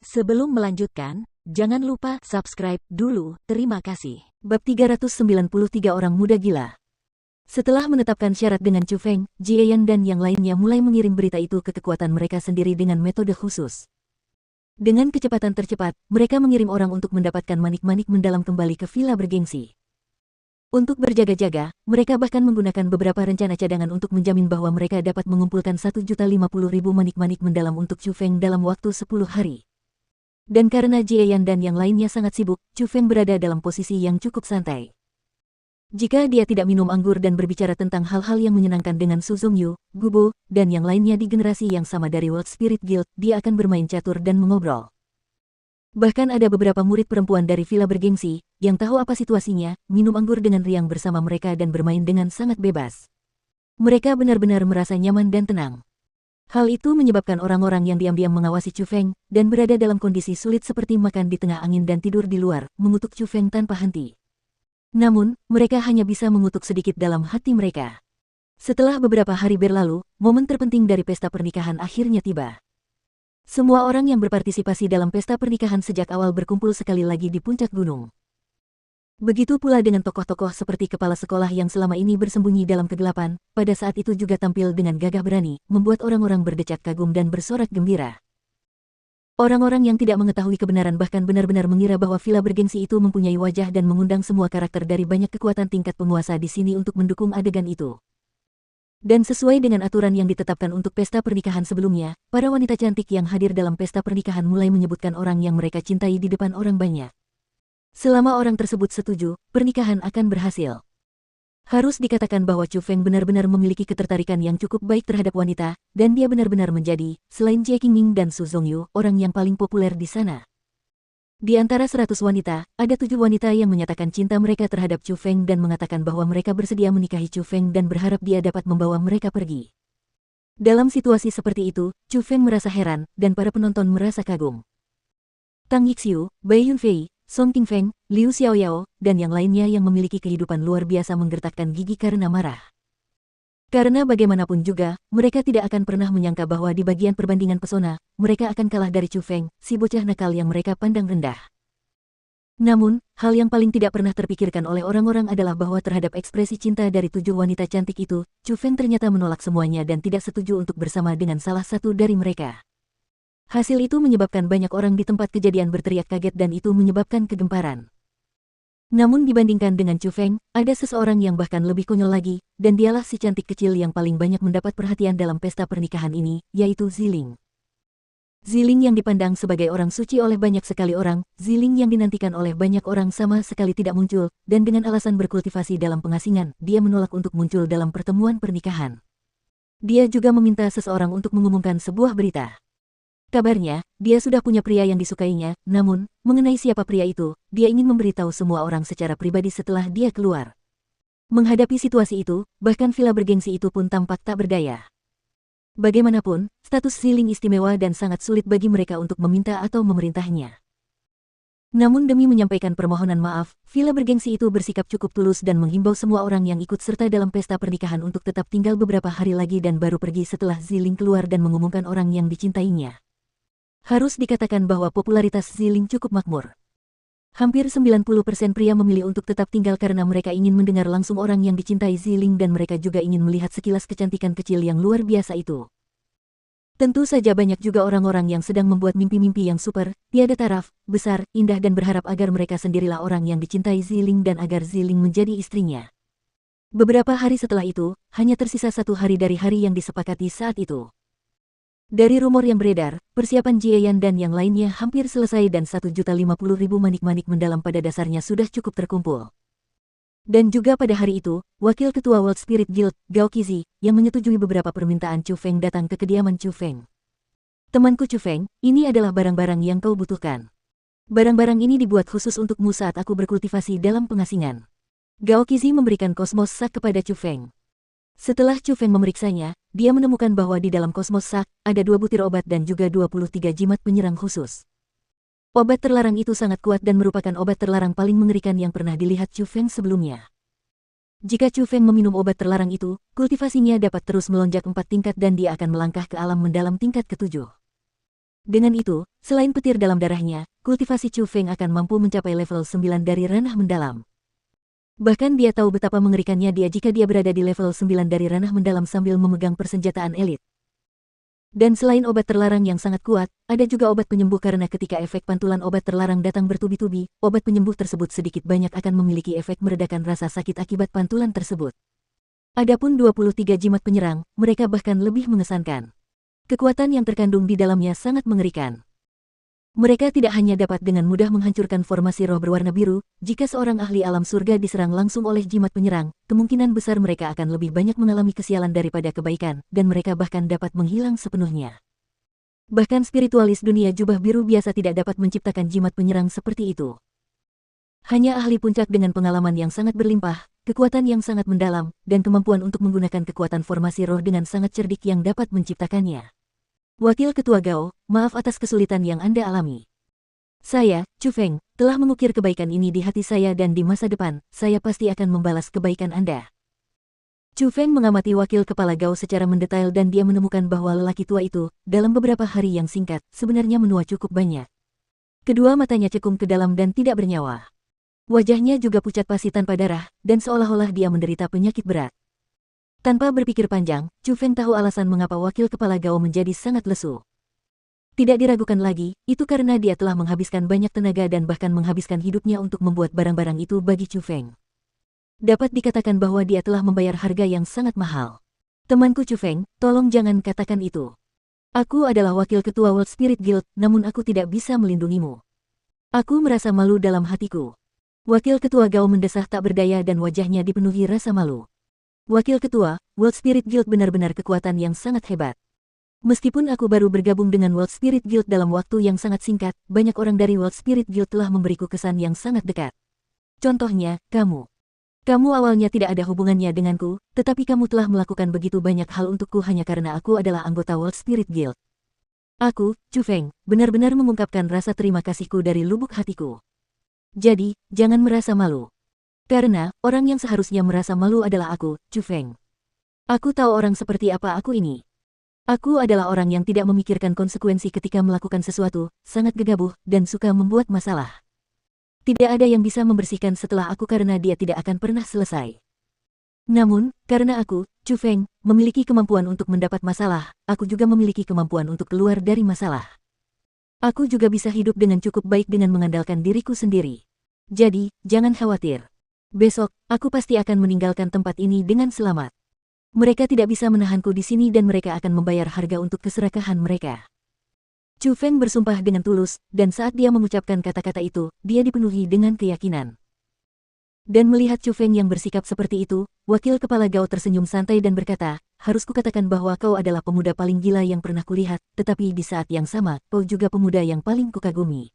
Sebelum melanjutkan, jangan lupa subscribe dulu, terima kasih. Bab 393 Orang Muda Gila. Setelah menetapkan syarat dengan Chu Feng, Jie Yan dan yang lainnya mulai mengirim berita itu ke kekuatan mereka sendiri dengan metode khusus. Dengan kecepatan tercepat, mereka mengirim orang untuk mendapatkan manik-manik mendalam kembali ke villa bergengsi. Untuk berjaga-jaga, mereka bahkan menggunakan beberapa rencana cadangan untuk menjamin bahwa mereka dapat mengumpulkan 1.050.000 manik-manik mendalam untuk Chu Feng dalam waktu 10 hari. Dan karena Jie Yan dan yang lainnya sangat sibuk, Chu Feng berada dalam posisi yang cukup santai. Jika dia tidak minum anggur dan berbicara tentang hal-hal yang menyenangkan dengan Su Zongyu, Gubo, dan yang lainnya di generasi yang sama dari World Spirit Guild, dia akan bermain catur dan mengobrol. Bahkan ada beberapa murid perempuan dari villa bergengsi, yang tahu apa situasinya, minum anggur dengan riang bersama mereka dan bermain dengan sangat bebas. Mereka benar-benar merasa nyaman dan tenang. Hal itu menyebabkan orang-orang yang diam-diam mengawasi Chu Feng, dan berada dalam kondisi sulit seperti makan di tengah angin dan tidur di luar, mengutuk Chu Feng tanpa henti. Namun, mereka hanya bisa mengutuk sedikit dalam hati mereka. Setelah beberapa hari berlalu, momen terpenting dari pesta pernikahan akhirnya tiba. Semua orang yang berpartisipasi dalam pesta pernikahan sejak awal berkumpul sekali lagi di puncak gunung. Begitu pula dengan tokoh-tokoh seperti kepala sekolah yang selama ini bersembunyi dalam kegelapan, pada saat itu juga tampil dengan gagah berani, membuat orang-orang berdecak kagum dan bersorak gembira. Orang-orang yang tidak mengetahui kebenaran bahkan benar-benar mengira bahwa villa bergengsi itu mempunyai wajah dan mengundang semua karakter dari banyak kekuatan tingkat penguasa di sini untuk mendukung adegan itu. Dan sesuai dengan aturan yang ditetapkan untuk pesta pernikahan sebelumnya, para wanita cantik yang hadir dalam pesta pernikahan mulai menyebutkan orang yang mereka cintai di depan orang banyak. Selama orang tersebut setuju, pernikahan akan berhasil. Harus dikatakan bahwa Chu Feng benar-benar memiliki ketertarikan yang cukup baik terhadap wanita, dan dia benar-benar menjadi, selain Jie Qingming dan Su Zongyu, orang yang paling populer di sana. Di antara 100 wanita, ada 7 wanita yang menyatakan cinta mereka terhadap Chu Feng dan mengatakan bahwa mereka bersedia menikahi Chu Feng dan berharap dia dapat membawa mereka pergi. Dalam situasi seperti itu, Chu Feng merasa heran, dan para penonton merasa kagum. Tang Yixiu, Bai Yunfei, Song Qingfeng, Liu Xiaoyao, dan yang lainnya yang memiliki kehidupan luar biasa menggertakkan gigi karena marah. Karena bagaimanapun juga, mereka tidak akan pernah menyangka bahwa di bagian perbandingan pesona, mereka akan kalah dari Chu Feng, si bocah nakal yang mereka pandang rendah. Namun, hal yang paling tidak pernah terpikirkan oleh orang-orang adalah bahwa terhadap ekspresi cinta dari 7 wanita cantik itu, Chu Feng ternyata menolak semuanya dan tidak setuju untuk bersama dengan salah satu dari mereka. Hasil itu menyebabkan banyak orang di tempat kejadian berteriak kaget dan itu menyebabkan kegemparan. Namun dibandingkan dengan Chu Feng, ada seseorang yang bahkan lebih konyol lagi, dan dialah si cantik kecil yang paling banyak mendapat perhatian dalam pesta pernikahan ini, yaitu Ziling. Ziling yang dipandang sebagai orang suci oleh banyak sekali orang, Ziling yang dinantikan oleh banyak orang sama sekali tidak muncul, dan dengan alasan berkultivasi dalam pengasingan, dia menolak untuk muncul dalam pertemuan pernikahan. Dia juga meminta seseorang untuk mengumumkan sebuah berita. Kabarnya, dia sudah punya pria yang disukainya, namun, mengenai siapa pria itu, dia ingin memberitahu semua orang secara pribadi setelah dia keluar. Menghadapi situasi itu, bahkan villa bergengsi itu pun tampak tak berdaya. Bagaimanapun, status Ziling istimewa dan sangat sulit bagi mereka untuk meminta atau memerintahnya. Namun demi menyampaikan permohonan maaf, villa bergengsi itu bersikap cukup tulus dan menghimbau semua orang yang ikut serta dalam pesta pernikahan untuk tetap tinggal beberapa hari lagi dan baru pergi setelah Ziling keluar dan mengumumkan orang yang dicintainya. Harus dikatakan bahwa popularitas Ziling cukup makmur. Hampir 90% pria memilih untuk tetap tinggal karena mereka ingin mendengar langsung orang yang dicintai Ziling dan mereka juga ingin melihat sekilas kecantikan kecil yang luar biasa itu. Tentu saja banyak juga orang-orang yang sedang membuat mimpi-mimpi yang super, tiada taraf, besar, indah dan berharap agar mereka sendirilah orang yang dicintai Ziling dan agar Ziling menjadi istrinya. Beberapa hari setelah itu, hanya tersisa 1 hari dari hari yang disepakati saat itu. Dari rumor yang beredar, persiapan Jie Yan dan yang lainnya hampir selesai dan 1.050.000 manik-manik mendalam pada dasarnya sudah cukup terkumpul. Dan juga pada hari itu, Wakil Ketua World Spirit Guild, Gao Qizi, yang menyetujui beberapa permintaan Chu Feng datang ke kediaman Chu Feng. Temanku Chu Feng, ini adalah barang-barang yang kau butuhkan. Barang-barang ini dibuat khusus untukmu saat aku berkultivasi dalam pengasingan. Gao Qizi memberikan kosmos sak kepada Chu Feng. Setelah Chu Feng memeriksanya, dia menemukan bahwa di dalam kosmos sak, ada 2 butir obat dan juga 23 jimat penyerang khusus. Obat terlarang itu sangat kuat dan merupakan obat terlarang paling mengerikan yang pernah dilihat Chu Feng sebelumnya. Jika Chu Feng meminum obat terlarang itu, kultivasinya dapat terus melonjak 4 tingkat dan dia akan melangkah ke alam mendalam tingkat ke-7. Dengan itu, selain petir dalam darahnya, kultivasi Chu Feng akan mampu mencapai level 9 dari ranah mendalam. Bahkan dia tahu betapa mengerikannya dia jika dia berada di level 9 dari ranah mendalam sambil memegang persenjataan elit. Dan selain obat terlarang yang sangat kuat, ada juga obat penyembuh karena ketika efek pantulan obat terlarang datang bertubi-tubi, obat penyembuh tersebut sedikit banyak akan memiliki efek meredakan rasa sakit akibat pantulan tersebut. Adapun 23 jimat penyerang, mereka bahkan lebih mengesankan. Kekuatan yang terkandung di dalamnya sangat mengerikan. Mereka tidak hanya dapat dengan mudah menghancurkan formasi roh berwarna biru, jika seorang ahli alam surga diserang langsung oleh jimat penyerang, kemungkinan besar mereka akan lebih banyak mengalami kesialan daripada kebaikan, dan mereka bahkan dapat menghilang sepenuhnya. Bahkan spiritualis dunia jubah biru biasa tidak dapat menciptakan jimat penyerang seperti itu. Hanya ahli puncak dengan pengalaman yang sangat berlimpah, kekuatan yang sangat mendalam, dan kemampuan untuk menggunakan kekuatan formasi roh dengan sangat cerdik yang dapat menciptakannya. Wakil Ketua Gao, maaf atas kesulitan yang Anda alami. Saya, Chu Feng, telah mengukir kebaikan ini di hati saya dan di masa depan, saya pasti akan membalas kebaikan Anda. Chu Feng mengamati wakil kepala Gao secara mendetail dan dia menemukan bahwa lelaki tua itu, dalam beberapa hari yang singkat, sebenarnya menua cukup banyak. Kedua matanya cekung ke dalam dan tidak bernyawa. Wajahnya juga pucat pasi tanpa darah, dan seolah-olah dia menderita penyakit berat. Tanpa berpikir panjang, Chu Feng tahu alasan mengapa wakil kepala Gao menjadi sangat lesu. Tidak diragukan lagi, itu karena dia telah menghabiskan banyak tenaga dan bahkan menghabiskan hidupnya untuk membuat barang-barang itu bagi Chu Feng. Dapat dikatakan bahwa dia telah membayar harga yang sangat mahal. Temanku Chu Feng, tolong jangan katakan itu. Aku adalah wakil ketua World Spirit Guild, namun aku tidak bisa melindungimu. Aku merasa malu dalam hatiku. Wakil ketua Gao mendesah tak berdaya dan wajahnya dipenuhi rasa malu. Wakil Ketua, World Spirit Guild benar-benar kekuatan yang sangat hebat. Meskipun aku baru bergabung dengan World Spirit Guild dalam waktu yang sangat singkat, banyak orang dari World Spirit Guild telah memberiku kesan yang sangat dekat. Contohnya, kamu. Kamu awalnya tidak ada hubungannya denganku, tetapi kamu telah melakukan begitu banyak hal untukku hanya karena aku adalah anggota World Spirit Guild. Aku, Chu Feng, benar-benar mengungkapkan rasa terima kasihku dari lubuk hatiku. Jadi, jangan merasa malu. Karena, orang yang seharusnya merasa malu adalah aku, Chu Feng. Aku tahu orang seperti apa aku ini. Aku adalah orang yang tidak memikirkan konsekuensi ketika melakukan sesuatu, sangat gegabah, dan suka membuat masalah. Tidak ada yang bisa membersihkan setelah aku karena dia tidak akan pernah selesai. Namun, karena aku, Chu Feng, memiliki kemampuan untuk mendapat masalah, aku juga memiliki kemampuan untuk keluar dari masalah. Aku juga bisa hidup dengan cukup baik dengan mengandalkan diriku sendiri. Jadi, jangan khawatir. Besok, aku pasti akan meninggalkan tempat ini dengan selamat. Mereka tidak bisa menahanku di sini dan mereka akan membayar harga untuk keserakahan mereka. Chu Feng bersumpah dengan tulus, dan saat dia mengucapkan kata-kata itu, dia dipenuhi dengan keyakinan. Dan melihat Chu Feng yang bersikap seperti itu, wakil kepala Gao tersenyum santai dan berkata, harus kukatakan bahwa kau adalah pemuda paling gila yang pernah kulihat, tetapi di saat yang sama, kau juga pemuda yang paling kukagumi.